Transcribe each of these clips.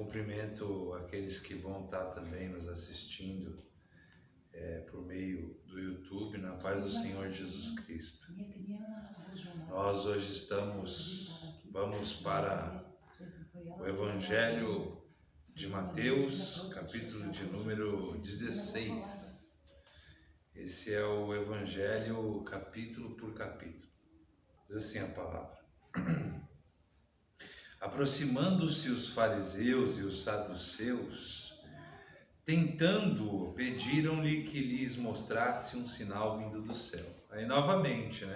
cumprimento aqueles que vão estar também nos assistindo por meio do YouTube, na paz do Senhor Jesus Cristo. Nós hoje vamos para o Evangelho de Mateus, capítulo de número 16. Esse é o Evangelho capítulo por capítulo. Diz assim a palavra. Aproximando-se os fariseus e os saduceus, tentando-o, pediram-lhe que lhes mostrasse um sinal vindo do céu. Aí novamente,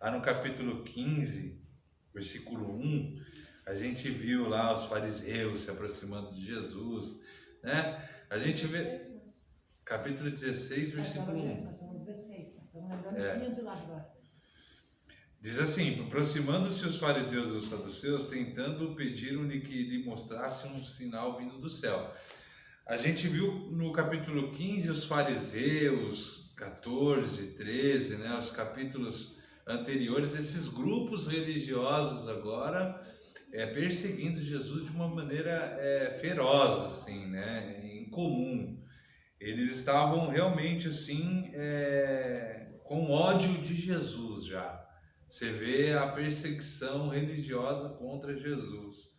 lá no capítulo 15, versículo 1, a gente viu lá os fariseus se aproximando de Jesus, A gente vê... Capítulo 16, versículo 1. Nós estamos 16, nós estamos lembrando 15 lá agora. Diz assim: aproximando-se os fariseus e os saduceus, tentando, pediram-lhe que lhe mostrasse um sinal vindo do céu. A gente viu no capítulo 15 os fariseus, 14, 13, os capítulos anteriores, esses grupos religiosos agora perseguindo Jesus de uma maneira feroz, assim, incomum. Eles estavam realmente assim, com ódio de Jesus já. Você vê a perseguição religiosa contra Jesus.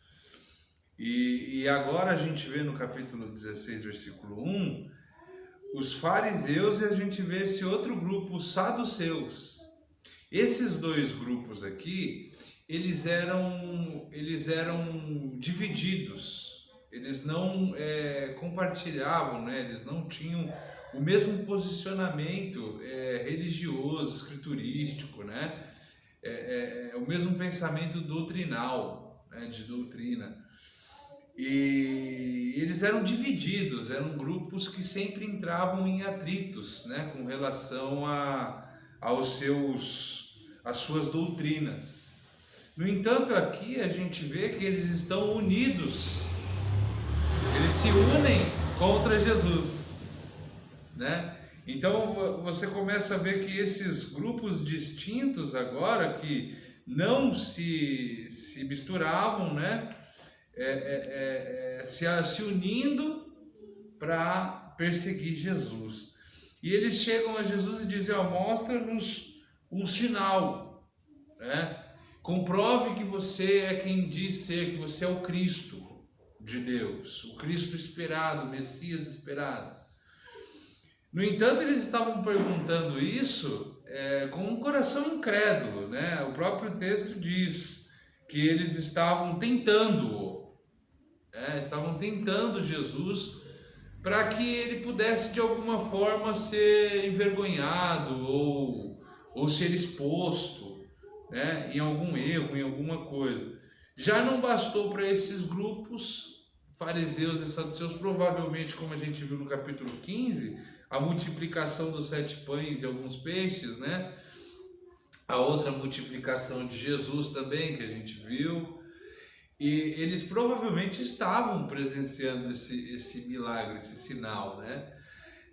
E agora a gente vê no capítulo 16, versículo 1, os fariseus, e a gente vê esse outro grupo, os saduceus. Esses dois grupos aqui, eles eram divididos. Eles não compartilhavam, eles não tinham o mesmo posicionamento religioso, escriturístico, o mesmo pensamento doutrinal, de doutrina. E eles eram divididos, eram grupos que sempre entravam em atritos, com relação às suas doutrinas. No entanto, aqui a gente vê que eles estão unidos, eles se unem contra Jesus, Então você começa a ver que esses grupos distintos agora, que não se misturavam, se unindo para perseguir Jesus. E eles chegam a Jesus e dizem: mostra-nos um sinal, comprove que você é quem diz ser, que você é o Cristo de Deus, o Cristo esperado, o Messias esperado. No entanto, eles estavam perguntando isso com um coração incrédulo, O próprio texto diz que eles estavam tentando Jesus para que ele pudesse de alguma forma ser envergonhado ou ser exposto, em algum erro, em alguma coisa. Já não bastou para esses grupos, fariseus e saduceus, provavelmente, como a gente viu no capítulo 15, a multiplicação dos 7 pães e alguns peixes, A outra multiplicação de Jesus também, que a gente viu. E eles provavelmente estavam presenciando esse milagre, esse sinal,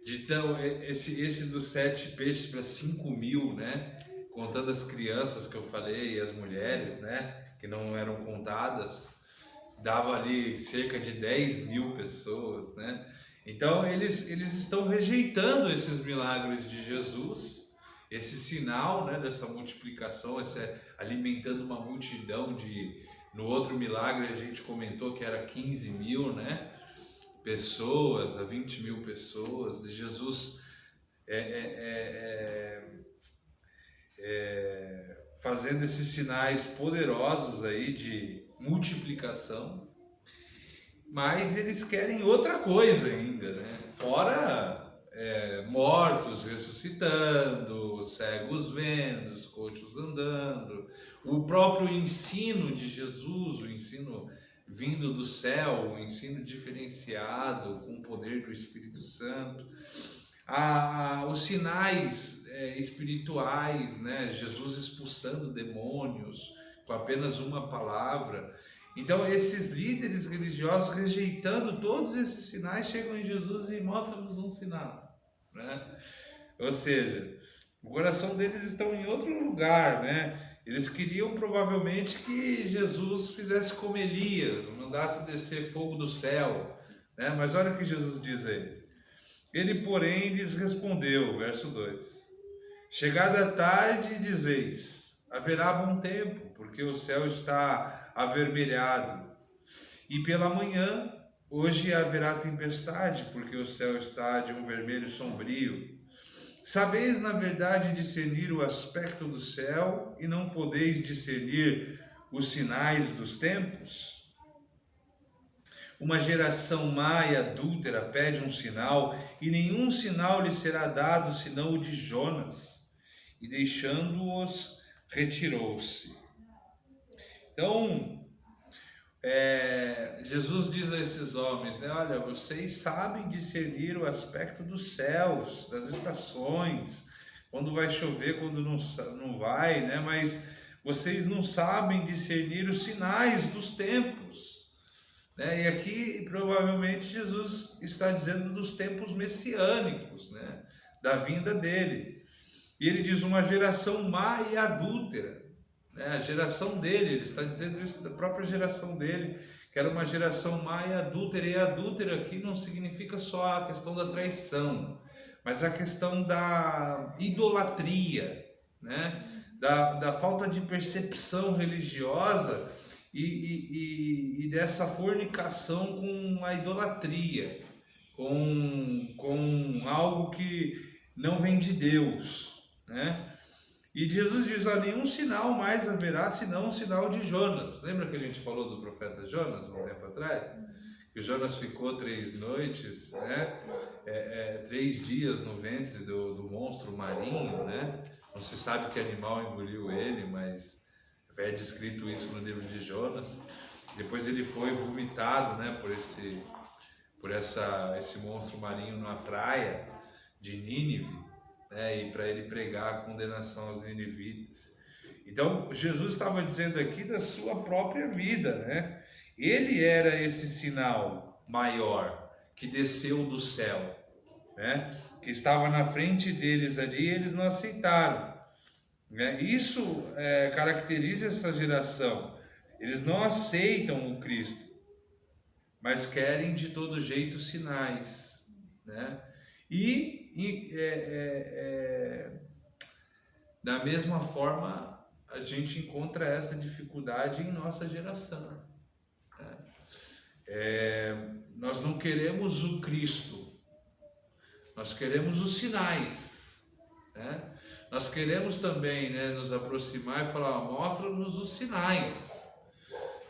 Então, esse dos 7 peixes para 5.000, Contando as crianças que eu falei e as mulheres, Que não eram contadas, dava ali cerca de 10.000 pessoas, Então, eles estão rejeitando esses milagres de Jesus, esse sinal, dessa multiplicação, alimentando uma multidão No outro milagre a gente comentou que era 15.000, pessoas, a 20.000 pessoas, e Jesus fazendo esses sinais poderosos aí de multiplicação. Mas eles querem outra coisa ainda, Fora mortos ressuscitando, cegos vendo, coxos andando, o próprio ensino de Jesus, o ensino vindo do céu, o ensino diferenciado com o poder do Espírito Santo, os sinais espirituais, Jesus expulsando demônios com apenas uma palavra. Então esses líderes religiosos, rejeitando todos esses sinais, chegam em Jesus e mostram-nos um sinal, Ou seja, o coração deles está em outro lugar, Eles queriam provavelmente que Jesus fizesse como Elias, mandasse descer fogo do céu, né? Mas olha o que Jesus diz aí. Ele, porém, lhes respondeu, verso 2: chegada a tarde, dizeis, haverá bom tempo, porque o céu está avermelhado. E pela manhã, hoje haverá tempestade, porque o céu está de um vermelho sombrio. Sabeis, na verdade, discernir o aspecto do céu, e não podeis discernir os sinais dos tempos? Uma geração má e adúltera pede um sinal, e nenhum sinal lhe será dado, senão o de Jonas. E deixando-os, retirou-se. Então, Jesus diz a esses homens, né? Olha, vocês sabem discernir o aspecto dos céus, das estações, quando vai chover, quando não vai, né? Mas vocês não sabem discernir os sinais dos tempos, né? E aqui provavelmente Jesus está dizendo dos tempos messiânicos, né? Da vinda dele. E ele diz uma geração má e adúltera. A geração dele, ele está dizendo isso da própria geração dele, que era uma geração má e adúltera. E adúltera aqui não significa só a questão da traição, mas a questão da idolatria, né? Da falta de percepção religiosa e dessa fornicação com a idolatria, com algo que não vem de Deus, né? E Jesus diz, nenhum sinal mais haverá, senão o sinal de Jonas. Lembra que a gente falou do profeta Jonas, um tempo atrás? Que Jonas ficou 3 noites, né? 3 dias no ventre do monstro marinho, né? Não se sabe que animal engoliu ele, mas é descrito isso no livro de Jonas. Depois ele foi vomitado, né? Por esse monstro marinho na praia de Nínive. E para ele pregar a condenação aos ninivitas. Então, Jesus estava dizendo aqui da sua própria vida, né? Ele era esse sinal maior que desceu do céu, né? Que estava na frente deles ali e eles não aceitaram, né? Isso caracteriza essa geração. Eles não aceitam o Cristo, mas querem de todo jeito sinais, né? Da mesma forma, a gente encontra essa dificuldade em nossa geração, né? Nós não queremos o Cristo, nós queremos os sinais, né? Nós queremos também, né, nos aproximar e falar, mostra-nos os sinais,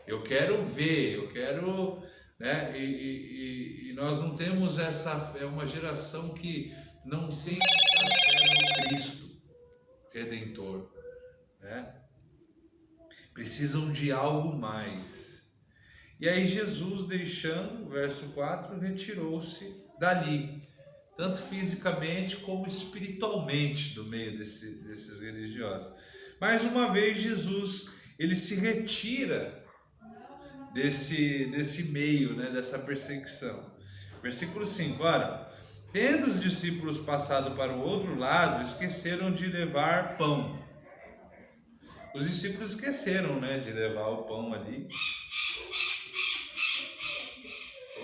eu quero ver, eu quero... né? E nós não temos é uma geração que não tem essa fé no Cristo Redentor, né? Precisam de algo mais. E aí Jesus, deixando, verso 4, retirou-se dali, tanto fisicamente como espiritualmente, do meio desses religiosos. Mais uma vez Jesus, ele se retira desse meio, né, dessa perseguição. Versículo 5, ora, tendo os discípulos passado para o outro lado, esqueceram de levar pão. Os discípulos esqueceram, né, de levar o pão ali.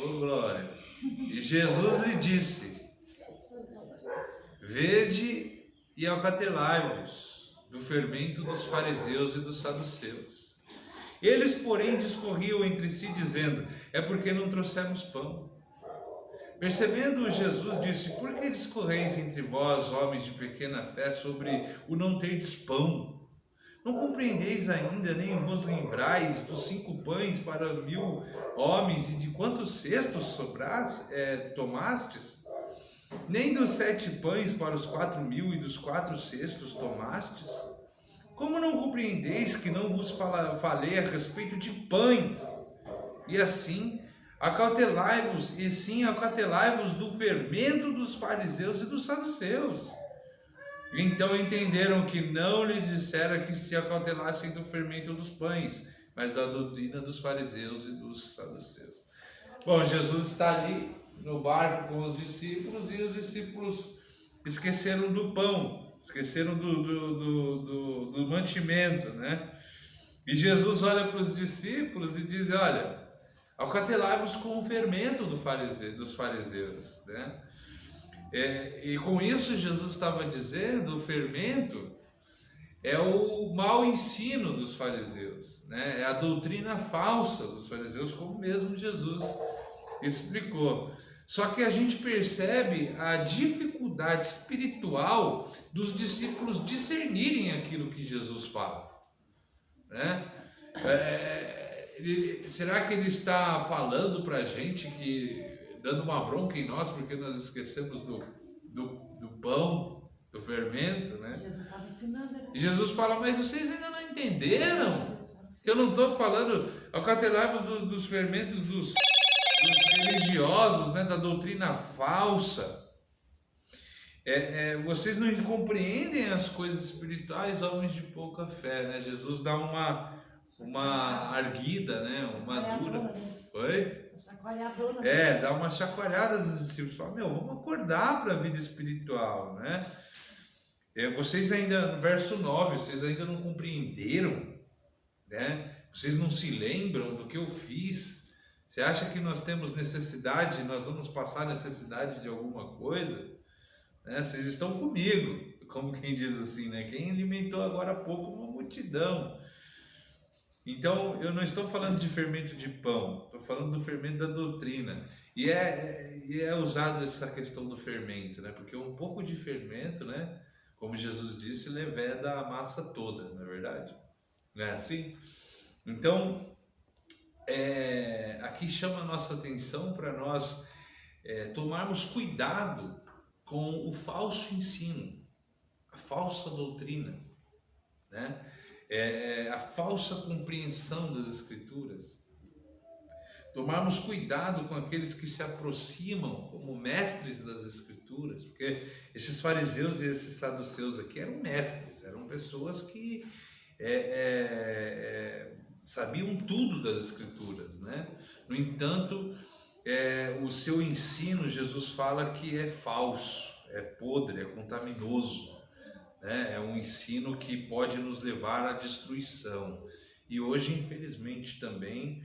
Oh, glória! E Jesus lhe disse, vede e acautelai-vos do fermento dos fariseus e dos saduceus. Eles, porém, discorriam entre si, dizendo, é porque não trouxemos pão. Percebendo Jesus, disse, por que discorreis entre vós, homens de pequena fé, sobre o não terdes pão? Não compreendeis ainda, nem vos lembrais dos 5 pães para 1000 homens, e de quantos cestos tomastes? Nem dos 7 pães para os 4.000 e dos 4 cestos tomastes? Como não compreendeis que não vos falei a respeito de pães? E assim, acautelai-vos do fermento dos fariseus e dos saduceus. Então entenderam que não lhes dissera que se acautelassem do fermento dos pães, mas da doutrina dos fariseus e dos saduceus. Bom, Jesus está ali no barco com os discípulos, e os discípulos esqueceram do pão. esqueceram do mantimento, né? E Jesus olha para os discípulos e diz: olha, acautelai-vos com o fermento dos fariseus, né? E com isso Jesus estava dizendo, o fermento é o mau ensino dos fariseus, né? É a doutrina falsa dos fariseus, como mesmo Jesus explicou. Só que a gente percebe a dificuldade espiritual dos discípulos discernirem aquilo que Jesus fala, né? Será que ele está falando para a gente, dando uma bronca em nós porque nós esquecemos do pão, do fermento, né? Jesus estava ensinando eles. E Jesus fala: mas vocês ainda não entenderam? Que eu não estou falando, acautelai-vos dos fermentos dos religiosos, né? Da doutrina falsa. Vocês não compreendem as coisas espirituais, homens de pouca fé, né? Jesus dá uma arguida, né? Uma dura. Oi? Dá uma chacoalhada dos discípulos. Fala: vamos acordar para a vida espiritual, né? Vocês ainda, no verso 9, vocês ainda não compreenderam, né? Vocês não se lembram do que eu fiz? Você acha que nós temos necessidade, nós vamos passar necessidade de alguma coisa? Né? Vocês estão comigo, como quem diz assim, né? Quem alimentou agora há pouco uma multidão. Então, eu não estou falando de fermento de pão, estou falando do fermento da doutrina. E é usado essa questão do fermento, né? Porque um pouco de fermento, né? Como Jesus disse, leveda a massa toda, não é verdade? Não é assim? Então, aqui chama a nossa atenção para nós tomarmos cuidado com o falso ensino, a falsa doutrina, né? A falsa compreensão das Escrituras. Tomarmos cuidado com aqueles que se aproximam como mestres das Escrituras, porque esses fariseus e esses saduceus aqui eram mestres, eram pessoas que sabiam tudo das Escrituras, né? No entanto, o seu ensino, Jesus fala que é falso, é podre, é contaminoso, né? É um ensino que pode nos levar à destruição. E hoje, infelizmente, também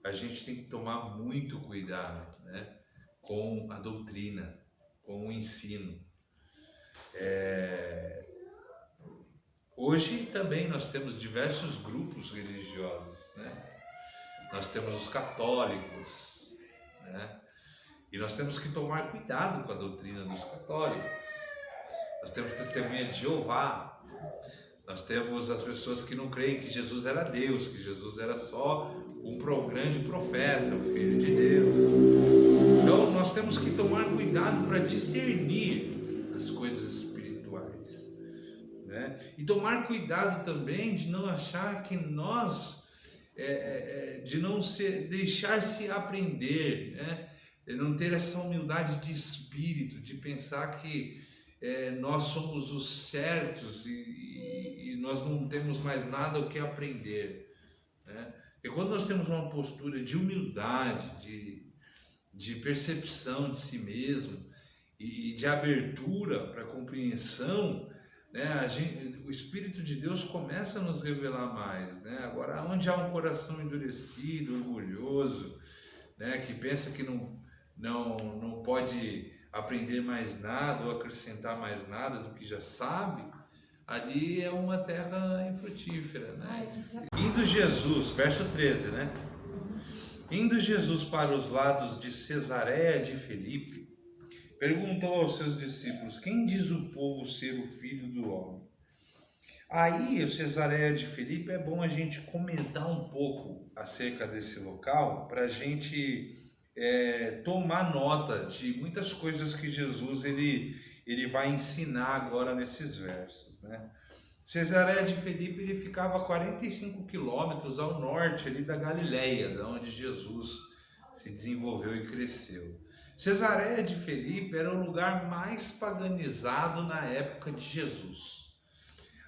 a gente tem que tomar muito cuidado, né? Com a doutrina, com o ensino. Hoje também nós temos diversos grupos religiosos, né? Nós temos os católicos, né? E nós temos que tomar cuidado com a doutrina dos católicos. Nós temos testemunha de Jeová, nós temos as pessoas que não creem que Jesus era Deus, que Jesus era só um grande profeta, o Filho de Deus. Então nós temos que tomar cuidado para discernir as coisas espirituais, né? E tomar cuidado também de não achar que nós, de não deixar-se aprender, né? De não ter essa humildade de espírito, de pensar que nós somos os certos e nós não temos mais nada o que aprender, né? E quando nós temos uma postura de humildade, de percepção de si mesmo e de abertura para compreensão, né, o Espírito de Deus começa a nos revelar mais, né? Agora, onde há um coração endurecido, orgulhoso, né, que pensa que não pode aprender mais nada ou acrescentar mais nada do que já sabe, ali é uma terra infrutífera, né? Indo Jesus, verso 13, né? Indo Jesus para os lados de Cesareia de Filipe, perguntou aos seus discípulos: quem diz o povo ser o Filho do Homem? Aí, o Cesareia de Filipe, é bom a gente comentar um pouco acerca desse local, para a gente tomar nota de muitas coisas que Jesus ele vai ensinar agora nesses versos, né? Cesareia de Filipe, ele ficava a 45 quilômetros ao norte ali da Galileia, da onde Jesus se desenvolveu e cresceu. Cesareia de Filipe era o lugar mais paganizado na época de Jesus.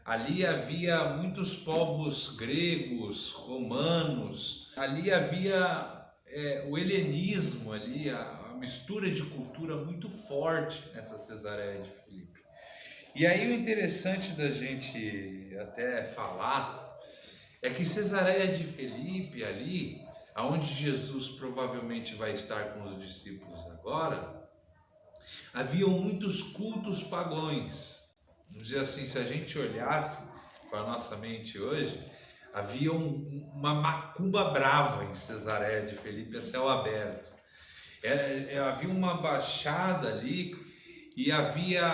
Ali havia muitos povos gregos, romanos, ali havia o helenismo, ali, a mistura de cultura muito forte nessa Cesareia de Filipe. E aí o interessante da gente até falar é que Cesareia de Filipe ali, aonde Jesus provavelmente vai estar com os discípulos agora, haviam muitos cultos pagãos. Vamos dizer assim, se a gente olhasse com a nossa mente hoje, havia uma macumba brava em Cesareia de Filipe, a céu aberto. Havia uma baixada ali e havia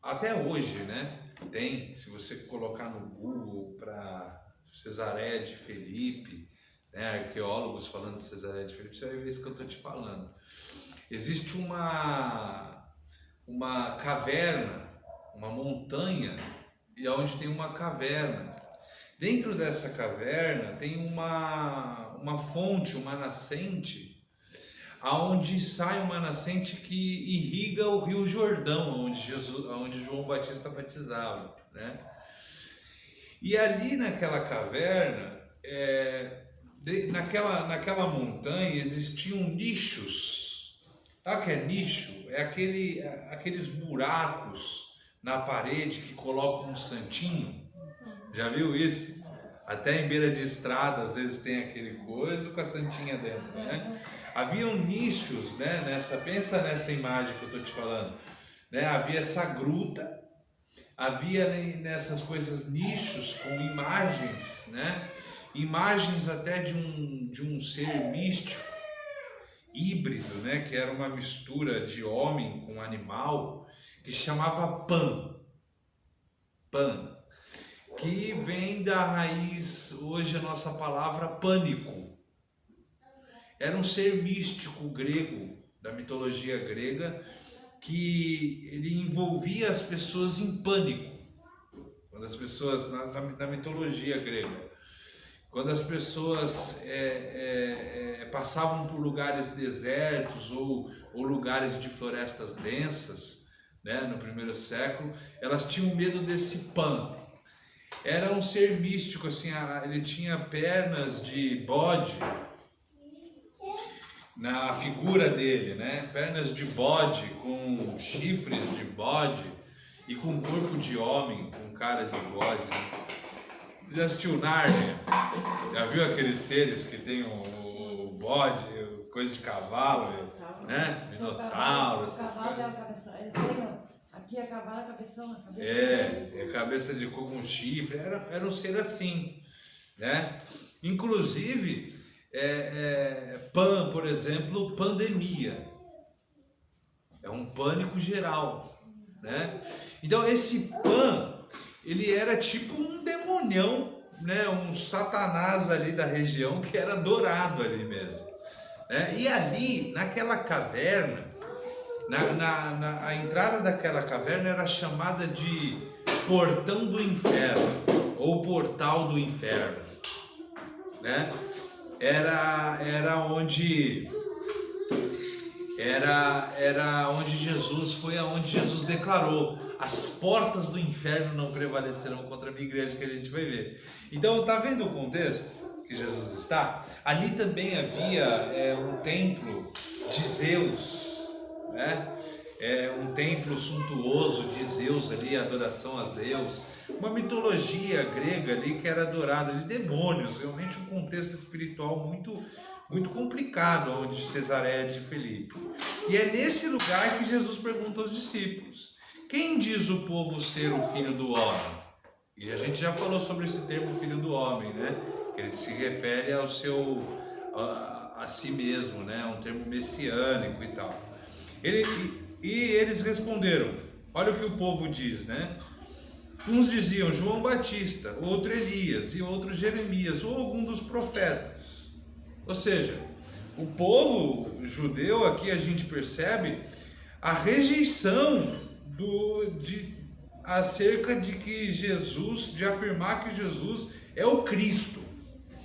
até hoje, né? Tem, se você colocar no Google para Cesareia de Filipe, né, arqueólogos falando de Cesareia de Filipe, você vai ver isso que eu estou te falando. Existe uma caverna, uma montanha, e onde tem uma caverna. Dentro dessa caverna tem uma fonte, uma nascente, aonde sai uma nascente que irriga o Rio Jordão, onde João Batista batizava, né? E ali naquela caverna, naquela montanha existiam nichos. Sabe o que é nicho? É aqueles buracos na parede que colocam um santinho. Já viu isso? Até em beira de estrada às vezes tem aquele coisa com a santinha dentro, né? Haviam nichos, né? Pensa nessa imagem que eu estou te falando, né? Havia essa gruta, havia nessas coisas nichos com imagens, né? Imagens até de um ser místico, híbrido, né? Que era uma mistura de homem com animal, que chamava Pan, que vem da raiz, hoje a nossa palavra pânico. Era um ser místico grego, da mitologia grega, que ele envolvia as pessoas em pânico. Quando as pessoas, na mitologia grega, quando as pessoas passavam por lugares desertos ou lugares de florestas densas, né, no primeiro século, elas tinham medo desse Pan. Era um ser místico, assim, ele tinha pernas de bode na figura dele, né? Pernas de bode com chifres de bode e com corpo de homem, com cara de bode. Já assistiu Nárnia? Já viu aqueles seres que tem o bode, coisa de cavalo, né? Minotauro, essas coisas. Aqui a cavalo, a cabeção, a cabeça. É cabeça de coco com chifre, era um ser assim, né? Inclusive, por exemplo, pandemia. É um pânico geral, né? Então esse Pan, ele era tipo um demonião, né? Um satanás ali da região que era adorado ali mesmo, né? E ali, naquela caverna, a entrada daquela caverna era chamada de Portão do Inferno ou Portal do Inferno, né? Era onde Jesus foi, aonde Jesus declarou: as portas do inferno não prevalecerão contra a minha igreja, que a gente vai ver. Então, tá vendo o contexto que Jesus está? Ali também havia um templo de Zeus, né? Um templo suntuoso de Zeus ali, adoração a Zeus, uma mitologia grega ali que era adorada de demônios, realmente um contexto espiritual muito, muito complicado, onde Cesareia de Filipe. E é nesse lugar que Jesus pergunta aos discípulos: quem diz o povo ser o filho do homem? E a gente já falou sobre esse termo filho do homem, né? Que ele se refere a si mesmo, né? Um termo messiânico e tal. Eles responderam, olha o que o povo diz, né? Uns diziam João Batista, outro Elias e outro Jeremias ou algum dos profetas. Ou seja, o povo judeu aqui, a gente percebe a rejeição acerca de que Jesus, de afirmar que Jesus é o Cristo,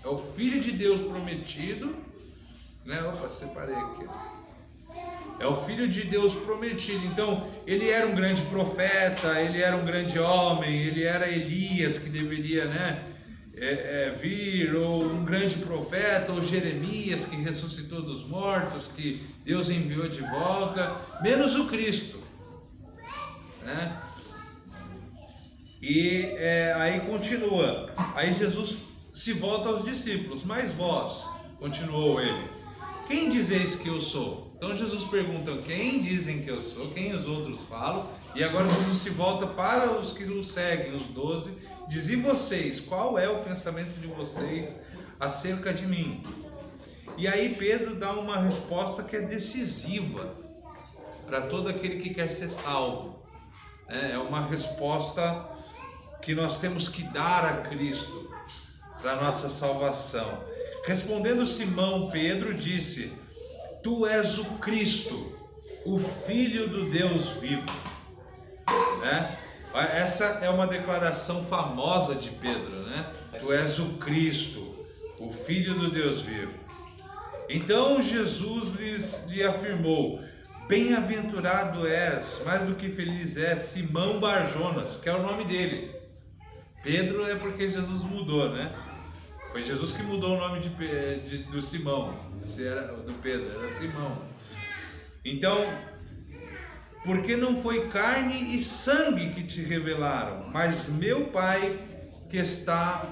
é o Filho de Deus prometido, né? Opa, separei aqui. É o Filho de Deus prometido. Então, ele era um grande profeta, ele era um grande homem, ele era Elias que deveria, né, vir, ou um grande profeta, ou Jeremias que ressuscitou dos mortos, que Deus enviou de volta, menos o Cristo. né? E aí continua, aí Jesus se volta aos discípulos, mas vós, continuou ele, quem dizeis que eu sou? Então Jesus pergunta, quem dizem que eu sou, quem os outros falam? E agora Jesus se volta para os que o seguem, os 12, diz, e vocês, qual é o pensamento de vocês acerca de mim? E aí Pedro dá uma resposta que é decisiva para todo aquele que quer ser salvo. É uma resposta que nós temos que dar a Cristo para a nossa salvação. Respondendo Simão, Pedro disse, tu és o Cristo, o Filho do Deus vivo. Essa é uma declaração famosa de Pedro, né? Tu és o Cristo, o Filho do Deus vivo. Então Jesus lhe afirmou, bem-aventurado és, mais do que feliz és, Simão Barjonas, que é o nome dele. Pedro é porque Jesus mudou, né? Foi Jesus que mudou o nome do Simão. Esse era do Pedro, era Simão. Então, porque não foi carne e sangue que te revelaram, mas meu Pai que está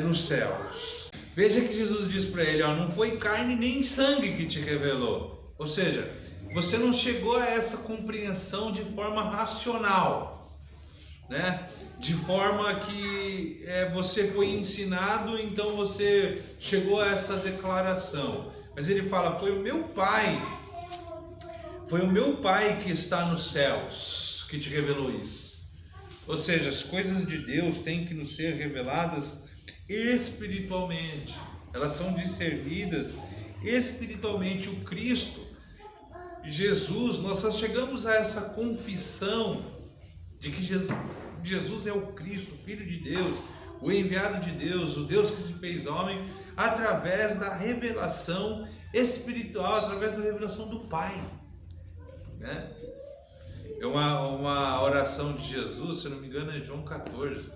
nos céus. Veja que Jesus diz para ele, não foi carne nem sangue que te revelou. Ou seja, você não chegou a essa compreensão de forma racional, né? De forma que você foi ensinado, então você chegou a essa declaração. Mas ele fala, foi o meu Pai que está nos céus que te revelou isso. Ou seja, as coisas de Deus têm que nos ser reveladas espiritualmente. Elas são discernidas espiritualmente. O Cristo, Jesus, nós só chegamos a essa confissão de que Jesus é o Cristo, o Filho de Deus, o enviado de Deus, o Deus que se fez homem, através da revelação espiritual, através da revelação do Pai, né? É uma oração de Jesus, se eu não me engano é João 14,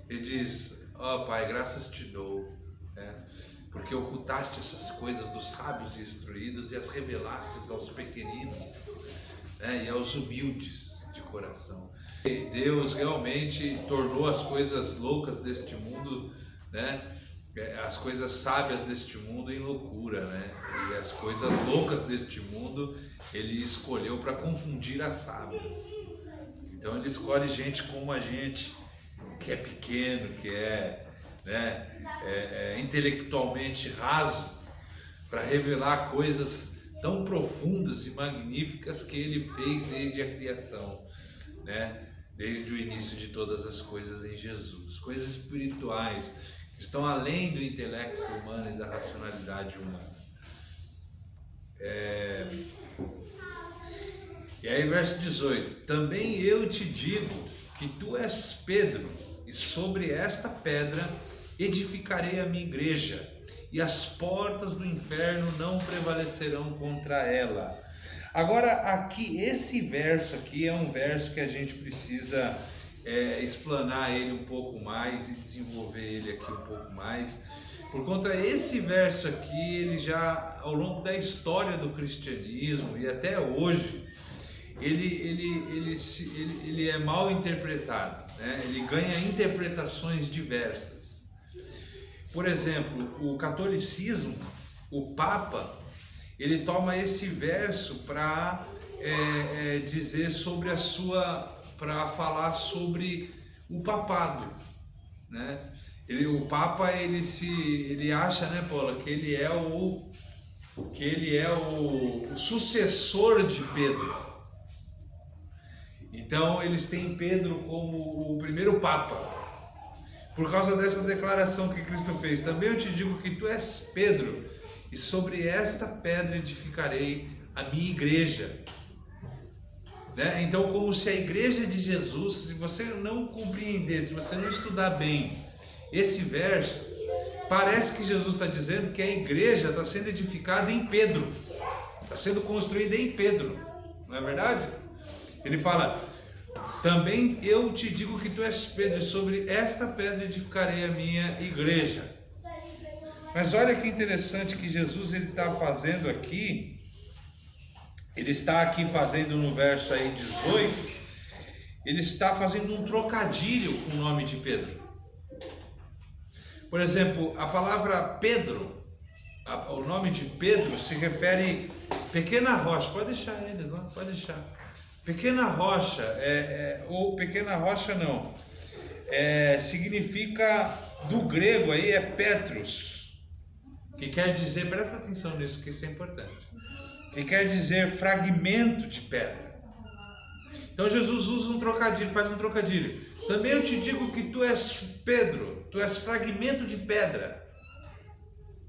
ele diz, Pai, graças te dou, né? Porque ocultaste essas coisas dos sábios e instruídos e as revelaste aos pequeninos, né? E aos humildes de coração. Deus realmente tornou as coisas loucas deste mundo, né? As coisas sábias deste mundo em loucura, né? E as coisas loucas deste mundo ele escolheu para confundir as sábias. Então ele escolhe gente como a gente, que é pequeno, que é intelectualmente raso, para revelar coisas tão profundas e magníficas que ele fez desde a criação, né? Desde o início de todas as coisas em Jesus, coisas espirituais que estão além do intelecto humano e da racionalidade humana. E aí verso 18, também eu te digo que tu és Pedro, e sobre esta pedra edificarei a minha igreja, e as portas do inferno não prevalecerão contra ela. Agora aqui, esse verso aqui é um verso que a gente precisa explanar ele um pouco mais e desenvolver ele aqui um pouco mais, por conta esse verso aqui, ele já ao longo da história do cristianismo e até hoje, ele é mal interpretado, né? Ele ganha interpretações diversas. Por exemplo, o catolicismo, o Papa, ele toma esse verso para dizer sobre para falar sobre o papado, né? O Papa ele acha, né, Paula, que ele é o sucessor de Pedro. Então eles têm Pedro como o primeiro Papa, por causa dessa declaração que Cristo fez. Também eu te digo que tu és Pedro, e sobre esta pedra edificarei a minha igreja, né? Então, como se a igreja de Jesus, se você não compreender, se você não estudar bem esse verso, parece que Jesus está dizendo que a igreja está sendo edificada em Pedro, está sendo construída em Pedro, não é verdade? Ele fala, também eu te digo que tu és Pedro, e sobre esta pedra edificarei a minha igreja. Mas olha que interessante que Jesus está fazendo aqui, ele está aqui fazendo no verso aí 18, ele está fazendo um trocadilho com o nome de Pedro. Por exemplo, a palavra Pedro, o nome de Pedro se refere pequena rocha. Pode deixar eles lá, pode deixar. Pequena rocha, ou pequena rocha não, significa, do grego aí é Petros, que quer dizer, presta atenção nisso que isso é importante, que quer dizer fragmento de pedra. Então Jesus usa um trocadilho, faz um trocadilho. Também eu te digo que tu és Pedro, tu és fragmento de pedra.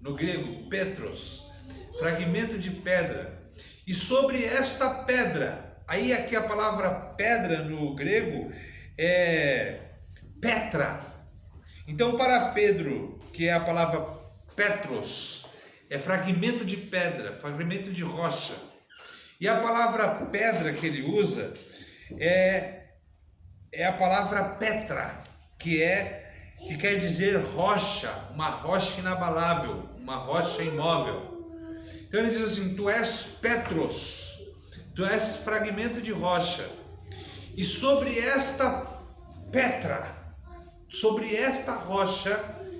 No grego, Petros, fragmento de pedra. E sobre esta pedra, aí aqui a palavra pedra no grego é Petra. Então para Pedro, que é a palavra Petros, é fragmento de pedra, fragmento de rocha. E a palavra pedra que ele usa é a palavra Petra, que quer dizer rocha, uma rocha inabalável, uma rocha imóvel. Então ele diz assim: tu és Petros, tu és fragmento de rocha, e sobre esta Petra, sobre esta rocha,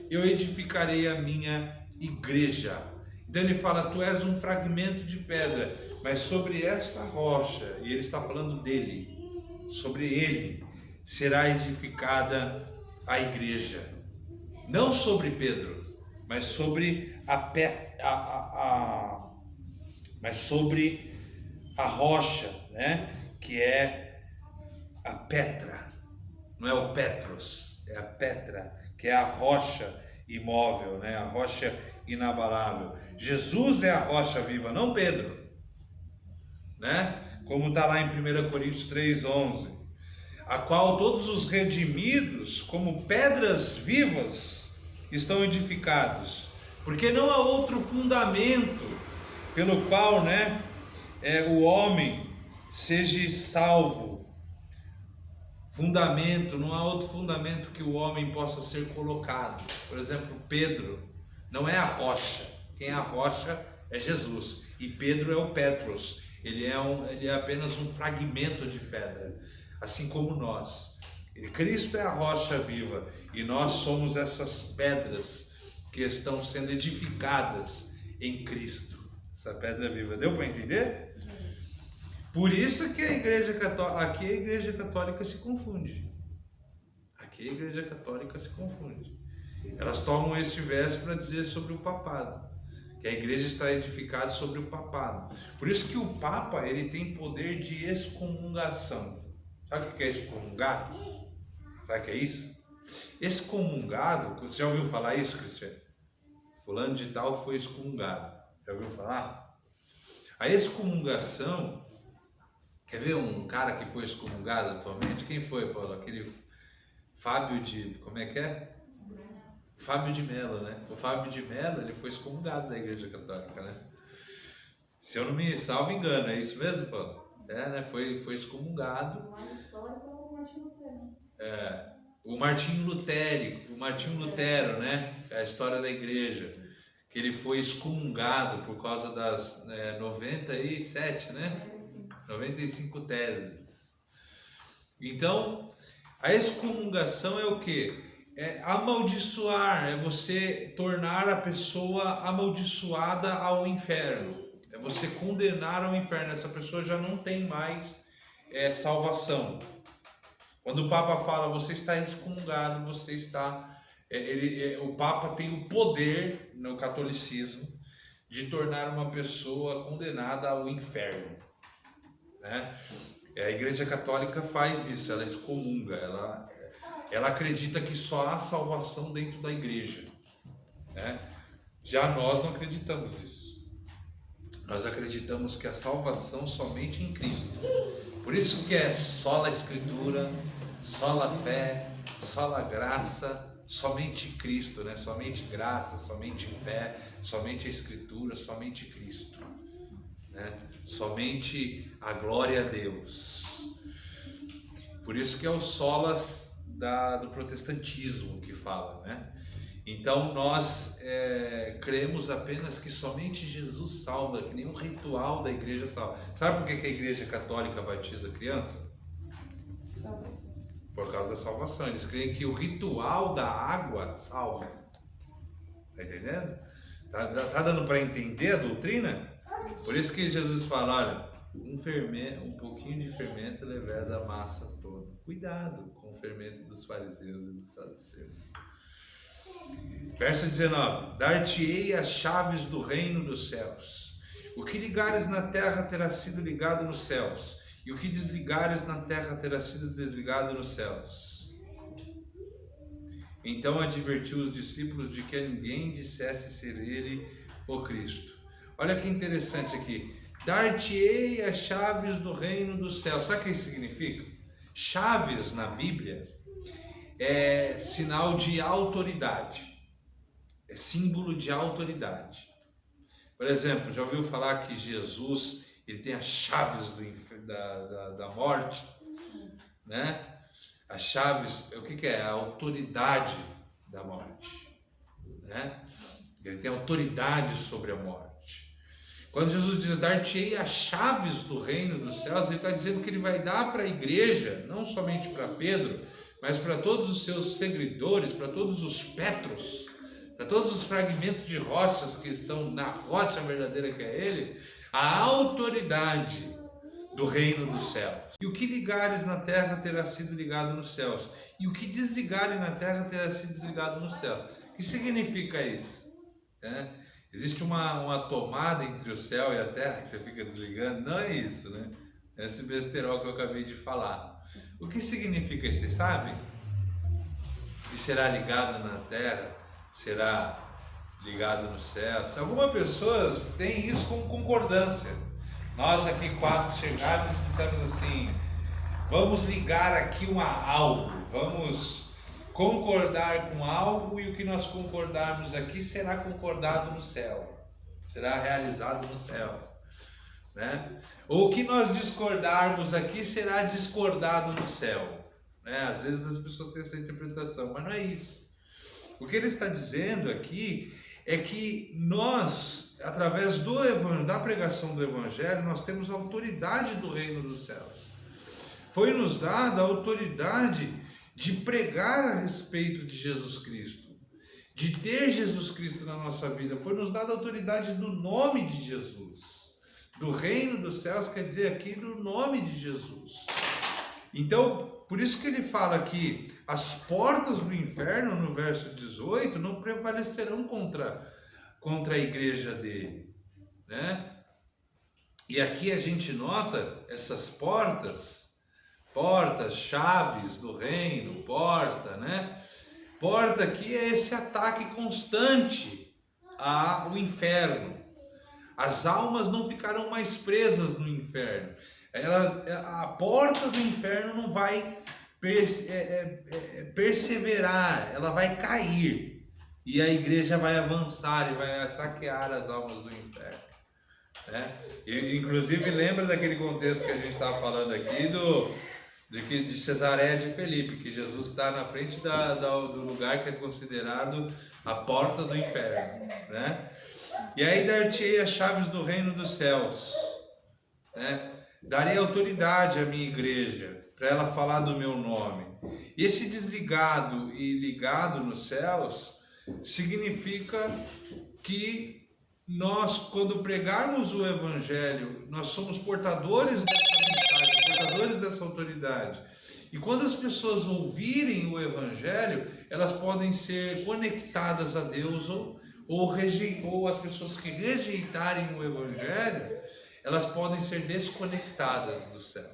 eu edificarei a minha igreja. Então ele fala: tu és um fragmento de pedra, mas sobre esta rocha, e ele está falando dele, sobre ele será edificada a igreja. Não sobre Pedro, mas sobre mas sobre a rocha, né? Que é a Petra. Não é o Petros, é a Petra, que é a rocha imóvel, né? A rocha inabalável. Jesus é a rocha viva, não Pedro, né? Como está lá em 1 Coríntios 3:11, a qual todos os redimidos, como pedras vivas, estão edificados, porque não há outro fundamento pelo qual, né, o homem seja salvo. Fundamento, não há outro fundamento que o homem possa ser colocado. Por exemplo, Pedro não é a rocha, quem é a rocha é Jesus, e Pedro é o Petros, ele é apenas um fragmento de pedra, assim como nós. Cristo é a rocha viva e nós somos essas pedras que estão sendo edificadas em Cristo, essa pedra viva. Deu para entender? Por isso que a igreja católica, aqui a igreja católica se confunde. Aqui a igreja católica se confunde. Elas tomam este verso para dizer sobre o papado, que a igreja está edificada sobre o papado. Por isso que o Papa, ele tem poder de excomungação. Sabe o que é excomungar? Sabe o que é isso? Excomungado, você já ouviu falar isso, Cristiano? Fulano de tal foi excomungado. Já ouviu falar? A excomungação, quer ver um cara que foi excomungado atualmente? Quem foi, Paulo? Aquele Fábio de... como é que é? Fábio de Mello, né? O Fábio de Mello, ele foi excomungado da igreja católica, né? Se eu não me salvo engano, é isso mesmo, Paulo? Né? Foi excomungado. O Martinho Lutero, né? É a história da igreja, que ele foi excomungado por causa das 97, né? 95 teses. Então, a excomungação é o quê? É amaldiçoar, é você tornar a pessoa amaldiçoada ao inferno, é você condenar ao inferno. Essa pessoa já não tem mais salvação. Quando o Papa fala, você está excomungado, você está... o Papa tem o poder, no catolicismo, de tornar uma pessoa condenada ao inferno, né? A Igreja Católica faz isso, ela excomunga, ela acredita que só há salvação dentro da igreja, né? Já nós não acreditamos isso. Nós acreditamos que a salvação somente em Cristo. Por isso que é sola Escritura, sola fé, sola graça, somente Cristo, né? Somente graça, somente fé, somente a Escritura, somente Cristo, né? Somente a glória a Deus. Por isso que é o solas do protestantismo que fala, né? Então nós cremos apenas que somente Jesus salva, que nenhum ritual da igreja salva. Sabe por que a igreja católica batiza criança? Salvação. Por causa da salvação. Eles creem que o ritual da água salva. Tá entendendo? Tá dando para entender a doutrina? Por isso que Jesus fala, olha, um pouquinho de fermento leveda a massa toda. Cuidado com o fermento dos fariseus e dos saduceus. Verso 19: Dar-te-ei as chaves do reino dos céus. O que ligares na terra terá sido ligado nos céus, e o que desligares na terra terá sido desligado nos céus. Então advertiu os discípulos de que a ninguém dissesse ser ele o Cristo. Olha que interessante aqui. Dar-te-ei as chaves do reino dos céus. Sabe o que isso significa? Chaves na Bíblia é sinal de autoridade. É símbolo de autoridade. Por exemplo, já ouviu falar que Jesus ele tem as chaves da morte? Né? As chaves, o que é? A autoridade da morte. Né? Ele tem autoridade sobre a morte. Quando Jesus diz, dar-te-ei as chaves do reino dos céus, ele está dizendo que ele vai dar para a igreja, não somente para Pedro, mas para todos os seus seguidores, para todos os petros, para todos os fragmentos de rochas que estão na rocha verdadeira que é ele, a autoridade do reino dos céus. E o que ligares na terra terá sido ligado nos céus, e o que desligares na terra terá sido desligado nos céus. O que significa isso? Existe uma tomada entre o céu e a terra que você fica desligando? Não é isso, né? É esse besterol que eu acabei de falar. O que significa isso? Você sabe? Que será ligado na terra, será ligado no céu. Algumas pessoas têm isso como concordância. Nós aqui 4 chegamos e dissemos assim, vamos ligar aqui algo, vamos concordar com algo e o que nós concordarmos aqui será concordado no céu, será realizado no céu, né? Ou o que nós discordarmos aqui será discordado no céu, né? Às vezes as pessoas têm essa interpretação, mas não é isso. O que ele está dizendo aqui é que nós, através da pregação do Evangelho, nós temos a autoridade do reino dos céus. Foi nos dada a autoridade de pregar a respeito de Jesus Cristo, de ter Jesus Cristo na nossa vida. Foi nos dada a autoridade do nome de Jesus. Do reino dos céus quer dizer aqui do nome de Jesus. Então, por isso que ele fala que as portas do inferno, no verso 18, não prevalecerão contra a igreja dele, né? E aqui a gente nota essas portas, chaves do reino, porta, né? Porta aqui é esse ataque constante ao inferno. As almas não ficarão mais presas no inferno. A porta do inferno não vai perseverar, ela vai cair. E a igreja vai avançar e vai saquear as almas do inferno. Né? E, inclusive, lembra daquele contexto que a gente estava falando aqui de Cesareia de Felipe, que Jesus está na frente do lugar que é considerado a porta do inferno. Né? E aí dar-te-ei as chaves do reino dos céus. Né? Darei autoridade à minha igreja, para ela falar do meu nome. E esse desligado e ligado nos céus significa que nós, quando pregarmos o Evangelho, nós somos portadores dessa mensagem, portadores dessa autoridade. E quando as pessoas ouvirem o Evangelho, elas podem ser conectadas a Deus, ou as pessoas que rejeitarem o Evangelho, elas podem ser desconectadas do céu.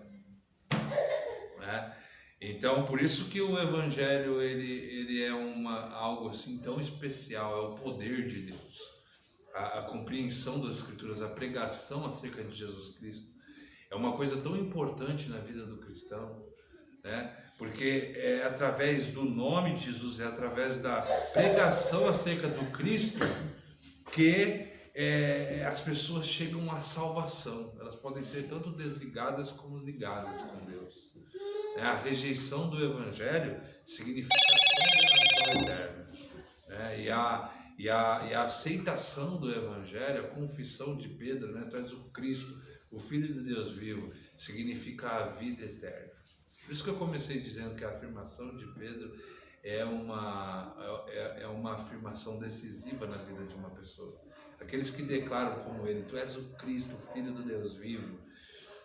Né? Então, por isso que o Evangelho ele é algo assim tão especial, é o poder de Deus. A compreensão das Escrituras, a pregação acerca de Jesus Cristo é uma coisa tão importante na vida do cristão, né? Porque é através do nome de Jesus, é através da pregação acerca do Cristo que as pessoas chegam à salvação. Elas podem ser tanto desligadas como ligadas com Deus. A rejeição do Evangelho significa condenação eterna. E a aceitação do Evangelho, a confissão de Pedro, né, tu és o Cristo, o Filho de Deus vivo, significa a vida eterna. Por isso que eu comecei dizendo que a afirmação de Pedro é uma afirmação decisiva na vida de uma pessoa. Aqueles que declaram como ele: tu és o Cristo, o Filho do Deus vivo,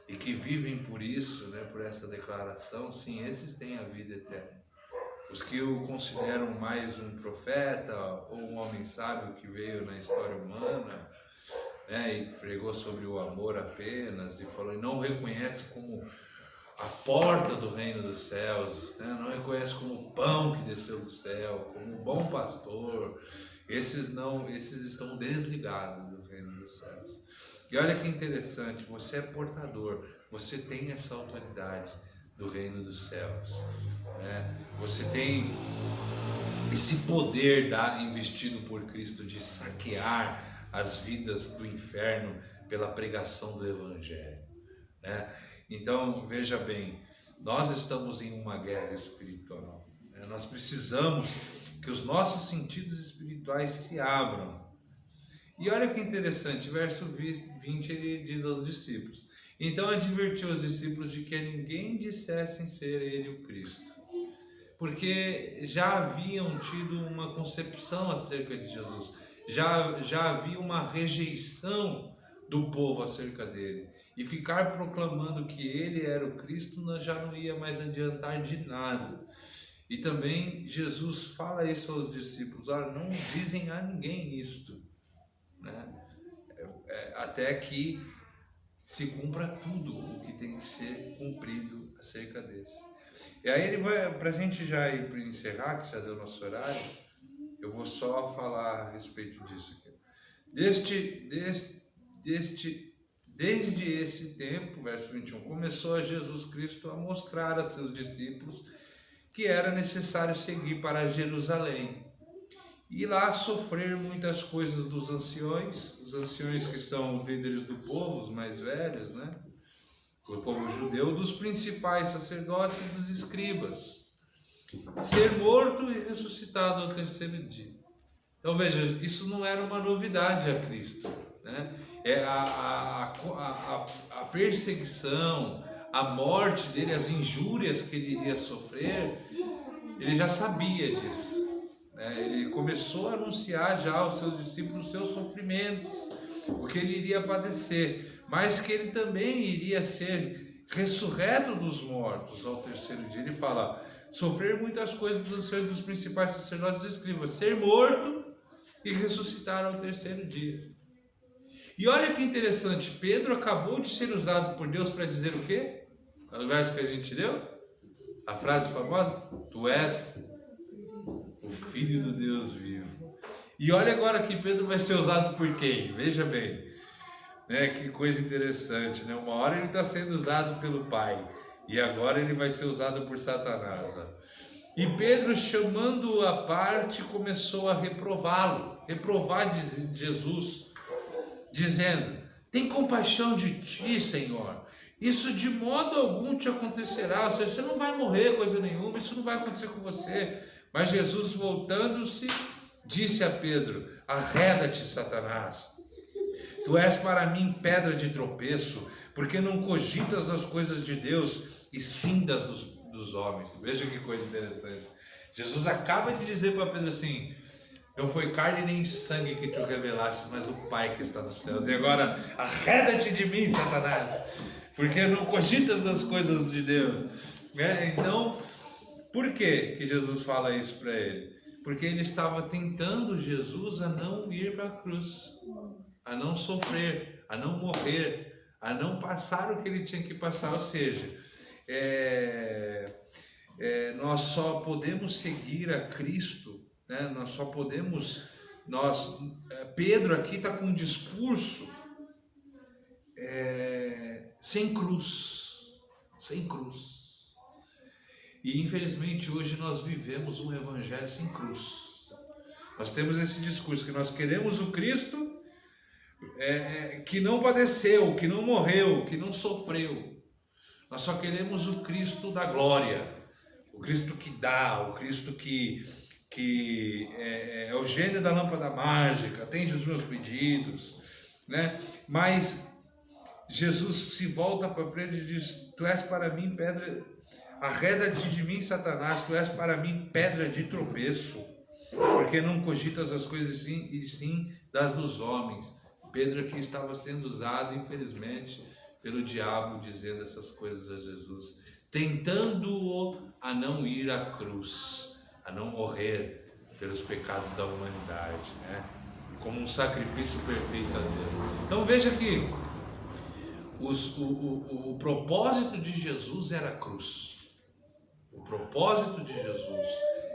e que vivem por isso, né, por essa declaração, sim, esses têm a vida eterna. Os que o consideram mais um profeta ou um homem sábio que veio na história humana, né, e pregou sobre o amor apenas, e falou, e não reconhece como a porta do reino dos céus, né, não reconhece como o pão que desceu do céu, como um bom pastor, esses estão desligados do reino dos céus. E olha que interessante, você é portador, você tem essa autoridade do reino dos céus, né? Você tem esse poder investido por Cristo de saquear as vidas do inferno pela pregação do Evangelho, né? Então, veja bem, nós estamos em uma guerra espiritual, né? Nós precisamos que os nossos sentidos espirituais se abram. E olha que interessante, verso 20 ele diz aos discípulos: então advertiu os discípulos de que ninguém dissessem ser ele o Cristo, porque já haviam tido uma concepção acerca de Jesus, já havia uma rejeição do povo acerca dele, e ficar proclamando que ele era o Cristo já não ia mais adiantar de nada. E também Jesus fala isso aos discípulos: olha, não dizem a ninguém isto, né? Até que se cumpra tudo o que tem que ser cumprido acerca desse. E aí ele vai, para a gente já ir para encerrar, que já deu nosso horário, eu vou só falar a respeito disso aqui. Desde esse tempo, verso 21, começou a Jesus Cristo a mostrar a seus discípulos que era necessário seguir para Jerusalém e lá sofrer muitas coisas dos anciões, os anciões que são os líderes do povo, os mais velhos, né? O povo judeu, dos principais sacerdotes e dos escribas, ser morto e ressuscitado ao terceiro dia. Então veja, isso não era uma novidade a Cristo, né? A perseguição, a morte dele, as injúrias que ele iria sofrer, ele já sabia disso. Ele começou a anunciar já aos seus discípulos os seus sofrimentos, o que ele iria padecer, mas que ele também iria ser ressurreto dos mortos ao terceiro dia. Ele fala, sofrer muitas coisas dos anciões, dos principais sacerdotes e escribas, ser morto e ressuscitar ao terceiro dia. E olha que interessante, Pedro acabou de ser usado por Deus para dizer o quê? No verso que a gente leu, a frase famosa, tu és o Filho do Deus vivo. E olha agora que Pedro vai ser usado por quem? Veja bem, né? Que coisa interessante, né? Uma hora ele está sendo usado pelo Pai, e agora ele vai ser usado por Satanás. Ó. E Pedro, chamando-o à parte, começou a reprovar Jesus, dizendo, tem compaixão de ti, Senhor, isso de modo algum te acontecerá, ou seja, você não vai morrer coisa nenhuma, isso não vai acontecer com você. Mas Jesus, voltando-se, disse a Pedro, arreda-te, Satanás, tu és para mim pedra de tropeço, porque não cogitas as coisas de Deus, e sim dos homens. Veja que coisa interessante. Jesus acaba de dizer para Pedro assim, não foi carne nem sangue que te revelaste, mas o Pai que está nos céus. E agora, arreda-te de mim, Satanás, porque não cogitas das coisas de Deus. Então, por que Jesus fala isso para ele? Porque ele estava tentando Jesus a não ir para a cruz, a não sofrer, a não morrer, a não passar o que ele tinha que passar. Ou seja, nós só podemos seguir a Cristo, né? Nós só podemos, Pedro aqui está com um discurso sem cruz, e infelizmente hoje nós vivemos um evangelho sem cruz. Nós temos esse discurso que nós queremos o Cristo que não padeceu, que não morreu, que não sofreu. Nós só queremos o Cristo da glória, o Cristo que dá, o Cristo que é o gênio da lâmpada mágica, atende os meus pedidos, né? Mas Jesus se volta para Pedro e diz, tu és para mim pedra, arreda-te de mim, Satanás, tu és para mim pedra de tropeço, porque não cogitas as coisas sim, e sim das dos homens. Pedro aqui estava sendo usado, infelizmente, pelo diabo, dizendo essas coisas a Jesus, tentando-o a não ir à cruz, a não morrer pelos pecados da humanidade, né? Como um sacrifício perfeito a Deus. Então veja que o propósito de Jesus era a cruz. O propósito de Jesus,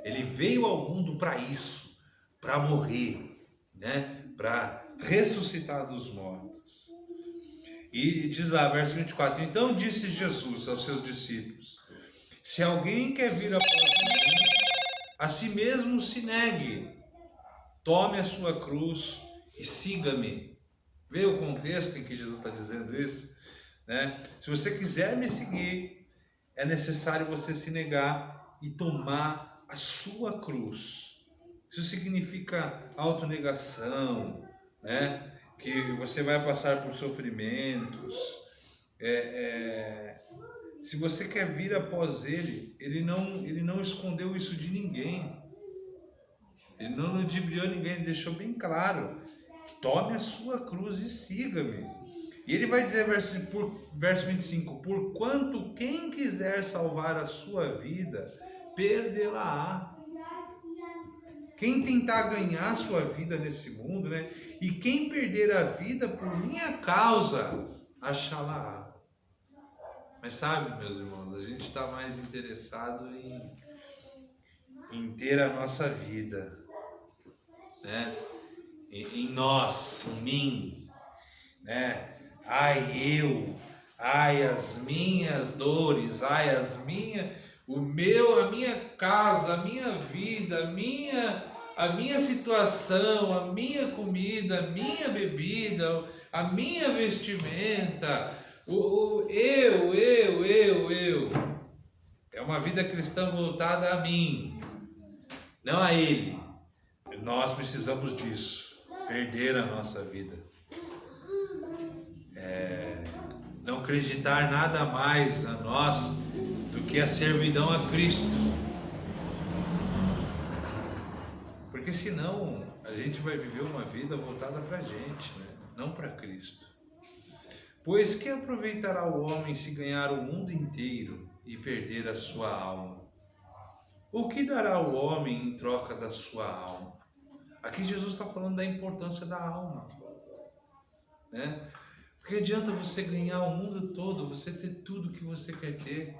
ele veio ao mundo para isso, para morrer, né? Para ressuscitar dos mortos. E diz lá, verso 24, então disse Jesus aos seus discípulos, se alguém quer vir após mim, a si mesmo se negue, tome a sua cruz e siga-me. Vê o contexto em que Jesus está dizendo isso, né? Se você quiser me seguir, é necessário você se negar e tomar a sua cruz. Isso significa autonegação, né? Que você vai passar por sofrimentos. Se você quer vir após ele não escondeu isso de ninguém. Ele não ludibriou ninguém, ele deixou bem claro que tome a sua cruz e siga-me. E ele vai dizer, verso 25, porquanto quem quiser salvar a sua vida, perdê-la-á. Quem tentar ganhar a sua vida nesse mundo, né? E quem perder a vida por minha causa, achá-la-á. Mas sabe, meus irmãos, a gente está mais interessado em ter a nossa vida, né? Em nós, em mim, né? Ai as minhas dores, ai a minha casa, a minha vida, a minha situação, a minha comida, a minha bebida, a minha vestimenta, eu. É uma vida cristã voltada a mim, não a ele. Nós precisamos disso, perder a nossa vida. Não acreditar nada mais a nós do que a servidão a Cristo. Porque senão a gente vai viver uma vida voltada para a gente, né? Não para Cristo. Pois que aproveitará o homem se ganhar o mundo inteiro e perder a sua alma? O que dará o homem em troca da sua alma? Aqui Jesus está falando da importância da alma, né? Porque adianta você ganhar o mundo todo, você ter tudo que você quer ter,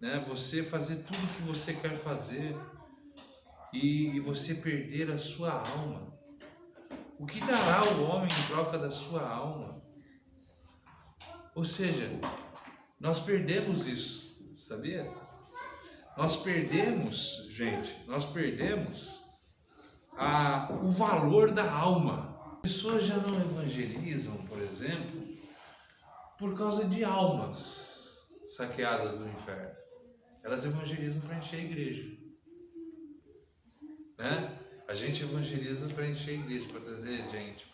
né? Você fazer tudo que você quer fazer e você perder a sua alma. O que dará o homem em troca da sua alma? Ou seja, nós perdemos isso, sabia? Nós perdemos, gente, o valor da alma. As pessoas já não evangelizam, por exemplo, por causa de almas saqueadas do inferno. Elas evangelizam para encher a igreja, né? A gente evangeliza para encher a igreja, para trazer gente,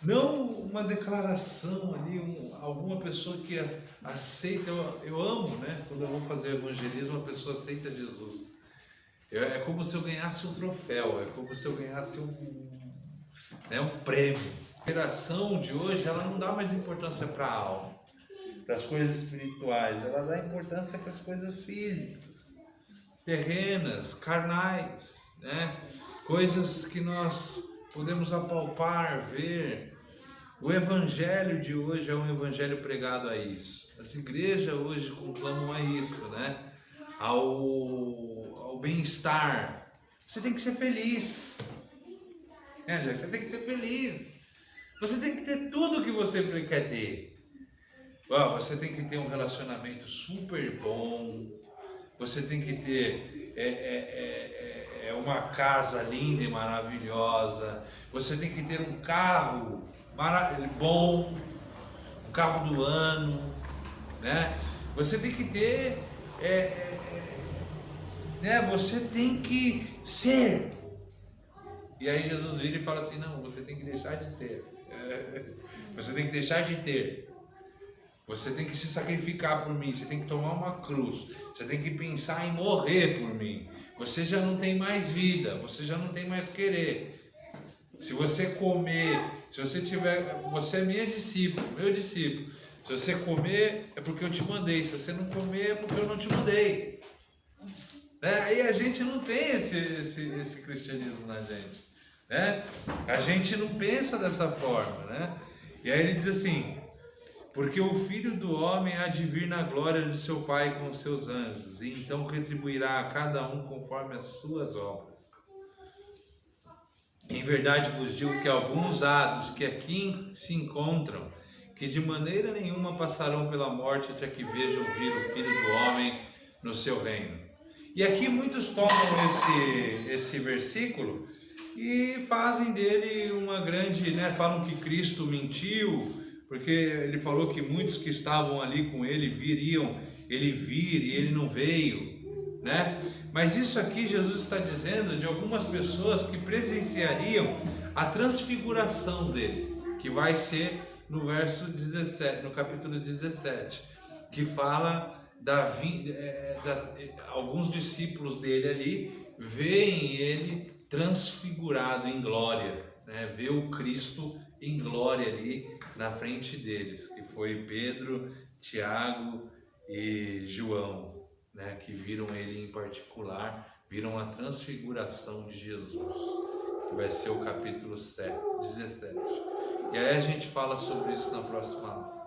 não uma declaração ali, alguma pessoa que aceita. Eu amo, né? Quando eu vou fazer evangelismo, a pessoa aceita Jesus. É como se eu ganhasse um troféu, é como se eu ganhasse um prêmio. A geração de hoje, ela não dá mais importância para a alma, para as coisas espirituais, ela dá importância para as coisas físicas, terrenas, carnais, né? Coisas que nós podemos apalpar, ver. O evangelho de hoje é um evangelho pregado a isso. As igrejas hoje conclamam a isso, né? Ao bem-estar. Você tem que ser feliz. Você tem que ser feliz. Você tem que ter tudo o que você quer ter. Você tem que ter um relacionamento super bom. Você tem que ter uma casa linda e maravilhosa. Você tem que ter um carro bom, um carro do ano, né? Você tem que ter, você tem que ser. E aí Jesus vira e fala assim, não, você tem que deixar de ser. Você tem que deixar de ter. Você tem que se sacrificar por mim, você tem que tomar uma cruz, você tem que pensar em morrer por mim. Você já não tem mais vida, você já não tem mais querer. Se você comer, se você tiver, você é meu discípulo. Se você comer, é porque eu te mandei. Se você não comer, é porque eu não te mandei. Aí a gente não tem esse cristianismo na gente, né? A gente não pensa dessa forma, né? E aí ele diz assim: porque o Filho do Homem há de vir na glória de seu Pai com os seus anjos, e então retribuirá a cada um conforme as suas obras. Em verdade vos digo que alguns há dos que aqui se encontram, que de maneira nenhuma passarão pela morte até que vejam vir o Filho do Homem no seu reino. E aqui muitos tomam esse versículo e fazem dele uma grande, né? Falam que Cristo mentiu, porque ele falou que muitos que estavam ali com ele viriam ele vir e ele não veio, né? Mas isso aqui Jesus está dizendo de algumas pessoas que presenciariam a transfiguração dele, que vai ser no verso 17, no capítulo 17, que fala alguns discípulos dele ali veem ele transfigurado em glória, né? Vê o Cristo em glória ali na frente deles, que foi Pedro, Tiago e João, né? Que viram ele em particular, viram a transfiguração de Jesus, que vai ser o capítulo 17. E aí a gente fala sobre isso na próxima aula.